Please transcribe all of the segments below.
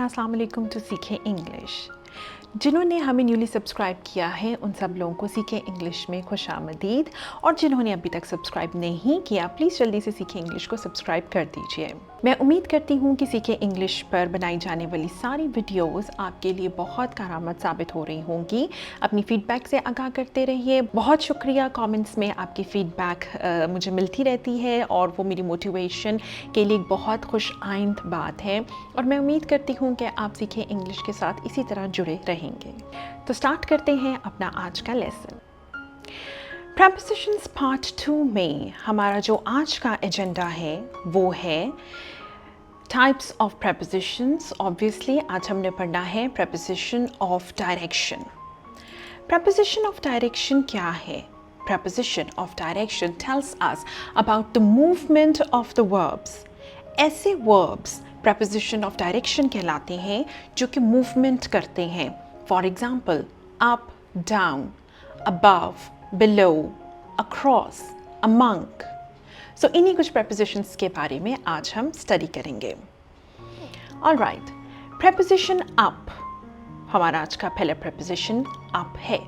अस्सलाम वालेकुम टू सीखे इंग्लिश। जिन्होंने हमें न्यूली सब्सक्राइब किया है उन सब लोगों को सीखे इंग्लिश में खुशामदीद, और जिन्होंने अभी तक सब्सक्राइब नहीं किया प्लीज़ जल्दी से सीखे इंग्लिश को सब्सक्राइब कर दीजिए। मैं उम्मीद करती हूँ कि सीखे इंग्लिश पर बनाई जाने वाली सारी वीडियोस आपके लिए बहुत कारआमद साबित हो रही होंगी। अपनी फ़ीडबैक से आगाह करते रहिए। बहुत शुक्रिया, कमेंट्स में आपकी फ़ीडबैक मुझे मिलती रहती है और वो मेरी मोटिवेशन के लिए एक बहुत खुश आइंद बात है, और मैं उम्मीद करती हूँ कि आप सीखे इंग्लिश के साथ इसी तरह जुड़े रहेंगे। तो स्टार्ट करते हैं अपना आज का लेसन। प्रपोजिशंस पार्ट 2 में हमारा जो आज का एजेंडा है वो है टाइप्स ऑफ प्रपोजिशंस। ऑब्वियसली आज हमने पढ़ना है preposition of direction. Preposition of direction क्या है? Preposition of direction tells us about the movement of the verbs. ऐसे वर्ब्स प्रपोजिशन ऑफ डायरेक्शन कहलाते हैं जो कि मूवमेंट करते हैं। For example up, down, above, below, across, among। So इन्हीं कुछ prepositions के बारे में आज हम स्टडी करेंगे। Alright, preposition up, हमारा आज का पहला preposition up है।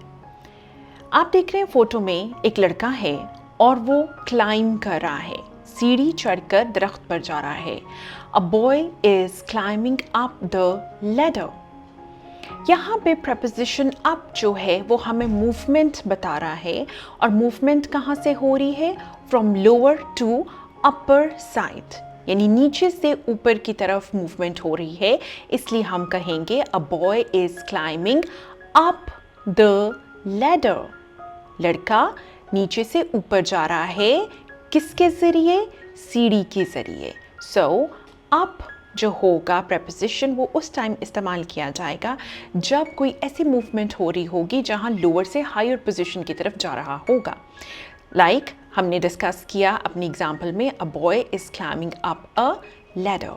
आप देख रहे हैं फोटो में एक लड़का है और वो क्लाइंब कर रहा है, सीढ़ी चढ़कर दरख्त पर जा रहा है। A boy is climbing up the ladder। यहाँ पे प्रपोजिशन अप जो है वो हमें मूवमेंट बता रहा है, और मूवमेंट कहाँ से हो रही है? From lower to upper side, यानी नीचे से ऊपर की तरफ मूवमेंट हो रही है। इसलिए हम कहेंगे अ boy is climbing up the ladder. लड़का नीचे से ऊपर जा रहा है, किसके जरिए? सीढ़ी के जरिए। सो अप जो होगा प्रपोजिशन वो उस टाइम इस्तेमाल किया जाएगा जब कोई ऐसी मूवमेंट हो रही होगी जहां लोअर से हायर पोजीशन की तरफ जा रहा होगा। लाइक हमने डिस्कस किया अपनी एग्जांपल में, अ boy is climbing up a ladder.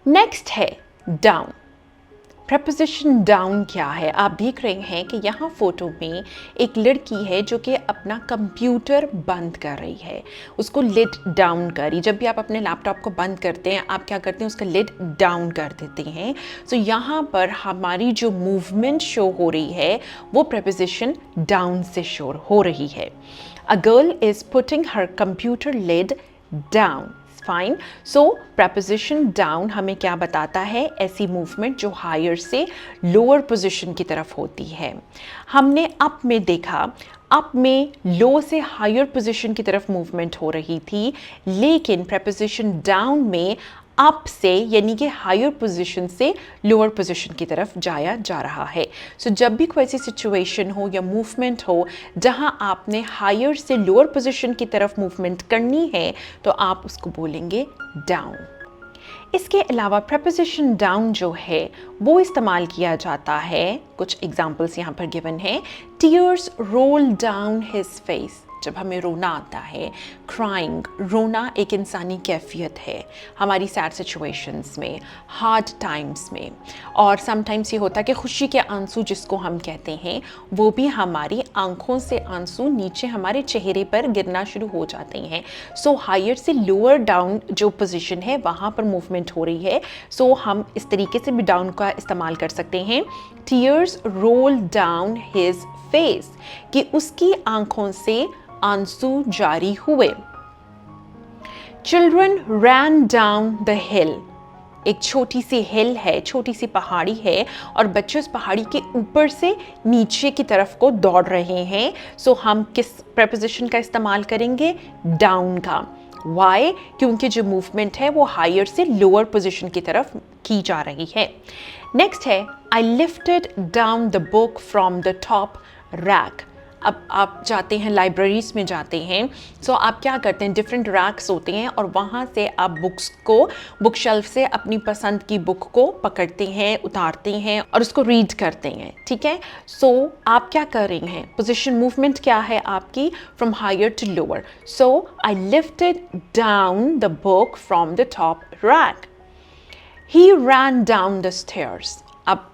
Next है डाउन। प्रपोजिशन डाउन क्या है? आप देख रहे हैं कि यहाँ फोटो में एक लड़की है जो कि अपना कंप्यूटर बंद कर रही है, उसको लिड डाउन कर रही। जब भी आप अपने लैपटॉप को बंद करते हैं आप क्या करते हैं? उसका लिड डाउन कर देते हैं। सो यहाँ पर हमारी जो मूवमेंट शो हो रही है वो प्रपोजिशन डाउन से शो हो रही है। A girl is putting her computer lid down. Fine. So preposition down हमें क्या बताता है? ऐसी मूवमेंट जो हायर से लोअर पोजीशन की तरफ होती है। हमने अप में देखा, अप में लो से हायर पोजीशन की तरफ मूवमेंट हो रही थी, लेकिन प्रपोजिशन डाउन में अप से यानी कि हायर पोजीशन से लोअर पोजीशन की तरफ जाया जा रहा है। सो जब भी कोई ऐसी सिचुएशन हो या मूवमेंट हो जहां आपने हायर से लोअर पोजीशन की तरफ मूवमेंट करनी है तो आप उसको बोलेंगे डाउन। इसके अलावा प्रपोजिशन डाउन जो है वो इस्तेमाल किया जाता है, कुछ एग्जाम्पल्स यहाँ पर गिवन है। Tears roll down his face, जब हमें रोना आता है। क्राइंग, रोना एक इंसानी कैफियत है हमारी सैड सिचुएशंस में, हार्ड टाइम्स में। और समटाइम्स ये होता है कि खुशी के आंसू जिसको हम कहते हैं वो भी हमारी आंखों से आंसू नीचे हमारे चेहरे पर गिरना शुरू हो जाते हैं। सो हायर से लोअर डाउन जो पोजीशन है वहाँ पर मूवमेंट हो रही है। सो हम इस तरीके से भी डाउन का इस्तेमाल कर सकते हैं। Tears roll down his face, कि उसकी आंखों से आंसू जारी हुए। चिल्ड्रन रैन डाउन द हिल, एक छोटी सी हिल है, छोटी सी पहाड़ी है और बच्चे उस पहाड़ी के ऊपर से नीचे की तरफ को दौड़ रहे हैं। सो हम किस प्रपोजिशन का इस्तेमाल करेंगे? डाउन का। वाई? क्योंकि जो मूवमेंट है वो हायर से लोअर पोजीशन की तरफ की जा रही है। नेक्स्ट है I lifted down the book from the top rack. अब आप जाते हैं लाइब्रेरीज में जाते हैं, सो आप क्या करते हैं? डिफरेंट रैक्स होते हैं और वहाँ से आप बुक्स को बुक शेल्फ से अपनी पसंद की बुक को पकड़ते हैं, उतारते हैं और उसको रीड करते हैं। ठीक है। सो आप क्या कर रहे हैं? पोजीशन मूवमेंट क्या है आपकी? From higher to lower. So I lifted down the book from the top rack. He ran down the stairs. अब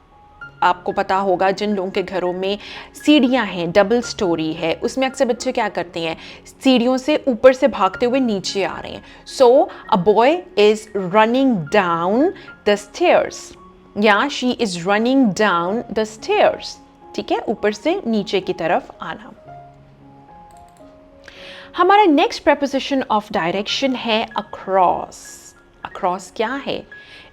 आपको पता होगा जिन लोगों के घरों में सीढ़ियाँ हैं, डबल स्टोरी है, उसमें अक्सर बच्चे क्या करते हैं, सीढ़ियों से ऊपर से भागते हुए नीचे आ रहे हैं. So a boy is running down the stairs, या she is running down the stairs. ठीक है, ऊपर से नीचे की तरफ आना. हमारा नेक्स्ट प्रेपोजिशन ऑफ डायरेक्शन है अक्रॉस. अक्रॉस क्या है?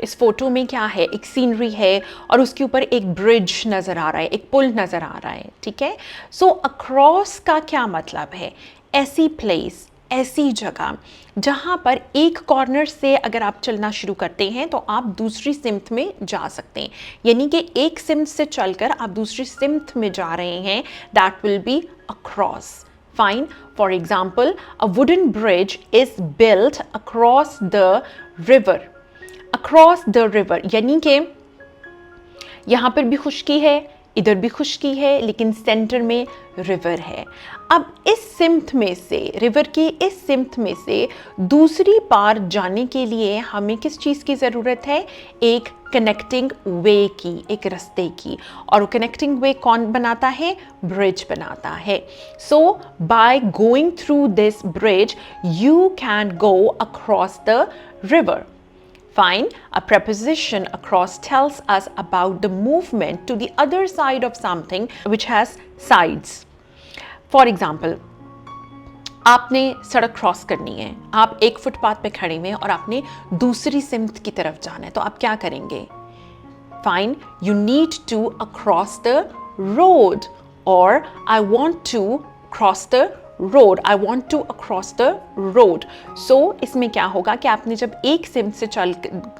इस फोटो में क्या है, एक सीनरी है और उसके ऊपर एक ब्रिज नज़र आ रहा है, एक पुल नज़र आ रहा है. ठीक है, सो अक्रॉस का क्या मतलब है? ऐसी प्लेस, ऐसी जगह जहाँ पर एक कॉर्नर से अगर आप चलना शुरू करते हैं तो आप दूसरी सिमत में जा सकते हैं. यानी कि एक सिमत से चलकर आप दूसरी सिमत में जा रहे हैं. That will be across. Fine. For example, a wooden bridge is built across the river. Across the river यानी कि यहाँ पर भी खुश्की है, इधर भी खुश्की है, लेकिन सेंटर में रिवर है. अब इस सिमत में से, रिवर की इस सिमत में से दूसरी पार जाने के लिए हमें किस चीज़ की ज़रूरत है? एक कनेक्टिंग वे की, एक रास्ते की. और वो कनेक्टिंग वे कौन बनाता है? ब्रिज बनाता है. So by going through this bridge you can go across the river. Fine. A preposition across tells us about the movement to the other side of something which has sides. For example, आपने सड़क cross करनी है, आप एक footpath पे खड़े हुए हैं और आपने दूसरी सिमत की तरफ जाना है, तो आप क्या करेंगे? Fine. You need to cross the road, or I want to cross the road. I want to cross the road. So इसमें क्या होगा कि आपने जब एक सिमत से चल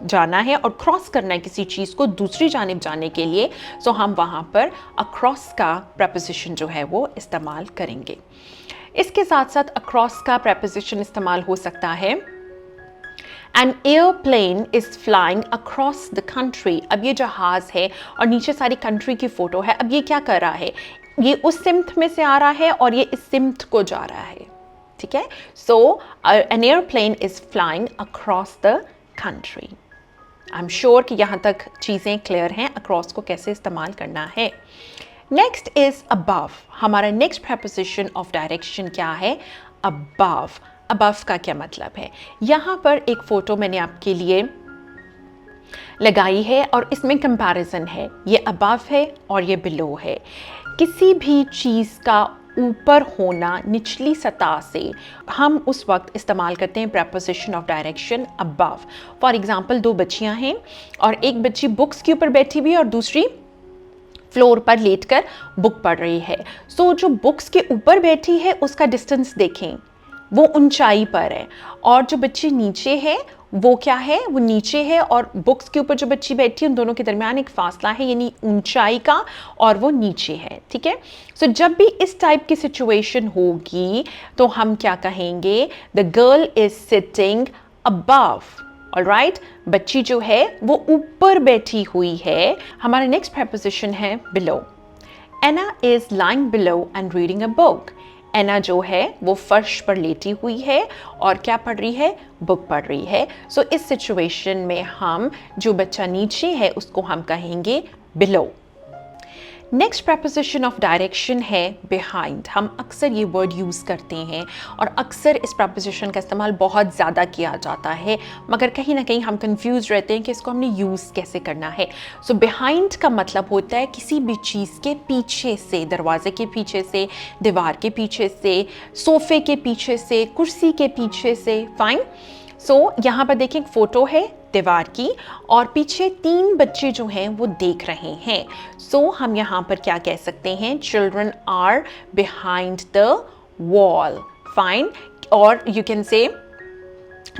जाना है और क्रॉस करना है किसी चीज़ को दूसरी जानिब जाने के लिए, so हम वहाँ पर across का preposition जो है वो इस्तेमाल करेंगे. इसके साथ साथ across का preposition इस्तेमाल हो सकता है An airplane is flying across the country. अब ये जहाज़ है और नीचे सारी कंट्री की फ़ोटो है. अब ये क्या कर रहा है? ये उस सिमत में से आ रहा है और ये इस सिमत को जा रहा है. ठीक है, सो an airplane is flying across the country. I'm sure कि यहाँ तक चीज़ें क्लियर हैं across को कैसे इस्तेमाल करना है. Next is above. हमारा next preposition of direction क्या है? Above. Above का क्या मतलब है? यहाँ पर एक फ़ोटो मैंने आपके लिए लगाई है और इसमें कंपैरिजन है. ये above है और ये below है. किसी भी चीज़ का ऊपर होना निचली सतह से हम उस वक्त इस्तेमाल करते हैं preposition of direction above. For example, दो बच्चियां हैं और एक बच्ची बुक्स के ऊपर बैठी हुई है और दूसरी फ्लोर पर लेटकर बुक पढ़ रही है. सो जो बुक्स के ऊपर बैठी है उसका डिस्टेंस देखें, वो ऊंचाई पर है, और जो बच्ची नीचे है वो क्या है? वो नीचे है, और बुक्स के ऊपर जो बच्ची बैठी है उन दोनों के दरमियान एक फासला है, यानी ऊंचाई का, और वो नीचे है. ठीक है, सो जब भी इस टाइप की सिचुएशन होगी तो हम क्या कहेंगे? The girl is sitting above. Alright, बच्ची जो है वो ऊपर बैठी हुई है. हमारा नेक्स्ट प्रेपोजिशन है below. Anna is lying below and reading a book. Anna जो है वो फर्श पर लेटी हुई है और क्या पढ़ रही है? बुक पढ़ रही है. सो इस सिचुएशन में हम जो बच्चा नीचे है उसको हम कहेंगे below. Next preposition of direction है behind. हम अक्सर ये वर्ड यूज़ करते हैं और अक्सर इस preposition का इस्तेमाल बहुत ज़्यादा किया जाता है, मगर कहीं ना कहीं हम कंफ्यूज रहते हैं कि इसको हमने यूज़ कैसे करना है. सो behind का मतलब होता है किसी भी चीज़ के पीछे से, दरवाजे के पीछे से, दीवार के पीछे से, सोफ़े के पीछे से, कुर्सी के पीछे से. फाइन. सो यहाँ पर देखें, एक फ़ोटो है दीवार की और पीछे तीन बच्चे जो हैं वो देख रहे हैं. सो हम यहाँ पर क्या कह सकते हैं? Children are behind the wall. Fine. और you can say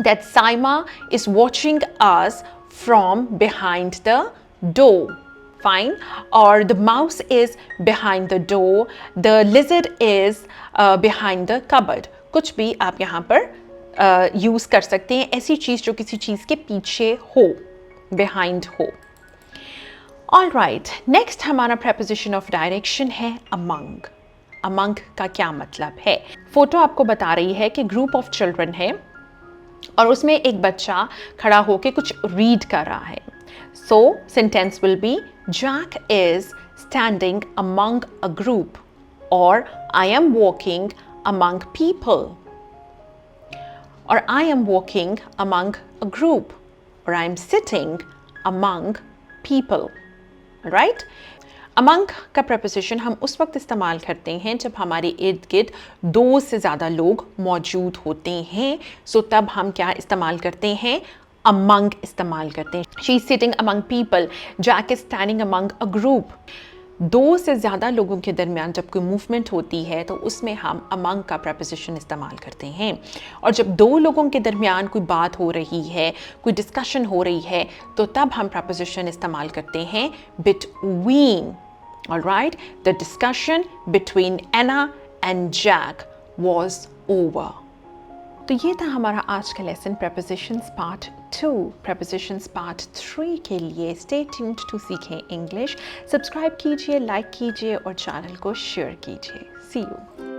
that Saima is watching us from behind the door. Fine. Or the mouse is behind the door. The lizard is behind the cupboard. कुछ भी आप यहाँ पर use कर सकते हैं, ऐसी चीज़ जो किसी चीज़ के पीछे हो, behind हो. All right. Next हमारा preposition of direction है among. Among का क्या मतलब है? फोटो आपको बता रही है कि ग्रुप ऑफ चिल्ड्रन है और उसमें एक बच्चा खड़ा होकर कुछ रीड कर रहा है. So sentence will be Jack is standing among a group, or I am walking among people, or I am walking among a group, or I am sitting among people. Right? Among का preposition हम उस वक्त इस्तेमाल करते हैं जब हमारे इर्द गिर्द दो से ज़्यादा लोग मौजूद होते हैं. सो तब हम क्या इस्तेमाल करते हैं? Among इस्तेमाल करते हैं. She is sitting among people. Jack is standing among a group. दो से ज़्यादा लोगों के दरमियान जब कोई मूवमेंट होती है तो उसमें हम among का preposition इस्तेमाल करते हैं. और जब दो लोगों के दरमियान कोई बात हो रही है, कोई डिस्कशन हो रही है, तो तब हम preposition इस्तेमाल करते हैं between. All right? The discussion between Anna and Jack was over. तो ये था हमारा आज का lesson prepositions part 2. prepositions part 3 के लिए stay tuned to सीखें इंग्लिश. सब्सक्राइब कीजिए, लाइक कीजिए और चैनल को शेयर कीजिए. See you.